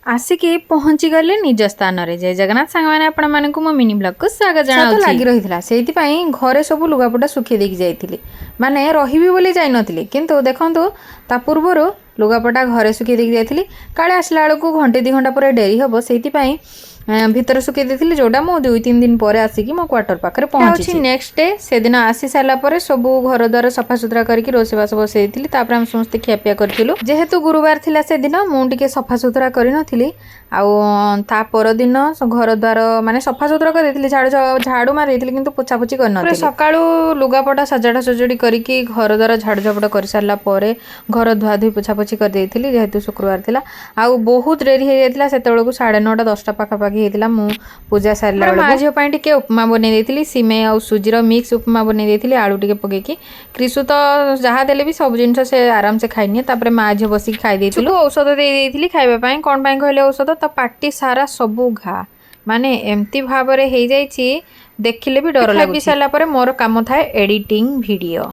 आसिकी पहुँची गले निज स्थान रे। जय जगन्नाथ सांग मैंने आपण मानकु मो मिनी ब्लॉग को स्वागत जणाउछि। लागी रहितला सेति पई घरे सब लुगापटा सुखी देकी जाइथिली, माने रहिबी बोली जाई नथिली, किंतु देखंतु ता पूर्वरु लुगापटा घरे सुखी देकी जाइथिली। काले आसला बेलू घंटे 2 घंटा पर डेरी हबो, सेति पई भितर सुखी देथिली, जोडा मो 2-3 दिन पर आसिकी मो क्वार्टर पाखरे पहुंची। नेक्स्ट डे से दिन आसी साला पर सब घर द्वार सफा सुतरा करके रोसेबास बसैथिली, तापर हम समस्त खियापिया करथिलु। जेहेतु गुरुवार थिला से दिन मु टिके सफा सुतरा करि नथिली, आउ ता पर दिन घर द्वार माने सफा सुतरा कर देथिली, झाड़ू मार देथिली, किंतु पोछा पोछी कर नथिली। सकाळू लुगापटा सजाडा सजडी करके घर द्वार झाड़ू झपड़ कर सारला परे घर धुआ धुई पोछा पोछी कर देथिली। जेहेतु शुक्रवार थिला आउ बहुत डेरी हे जायतिला, सेतेबेलू 9:30 10टा पाखा पाखी हेतिला। मु पूजा सारला मा झियो पई टिके उपमा बनै देथिली, सिमे आउ सुजीर मिक्स उपमा बनै देथिली, आलू टिके पकेकी। क्रिसु तो जहा देले भी सब जिंस से आराम से खाइनी, तापर मा झियो बसी खाइ देथिलु। औषध दे देथिली खाइबा पई। कोन पई कहले औषध, त पार्टी सारा सबु घा माने एम्ति भाबरे हे जाइछि, देखिले भी डर लागुछि। खाइ सारला परे मोर काम थाए एडिटिंग वीडियो।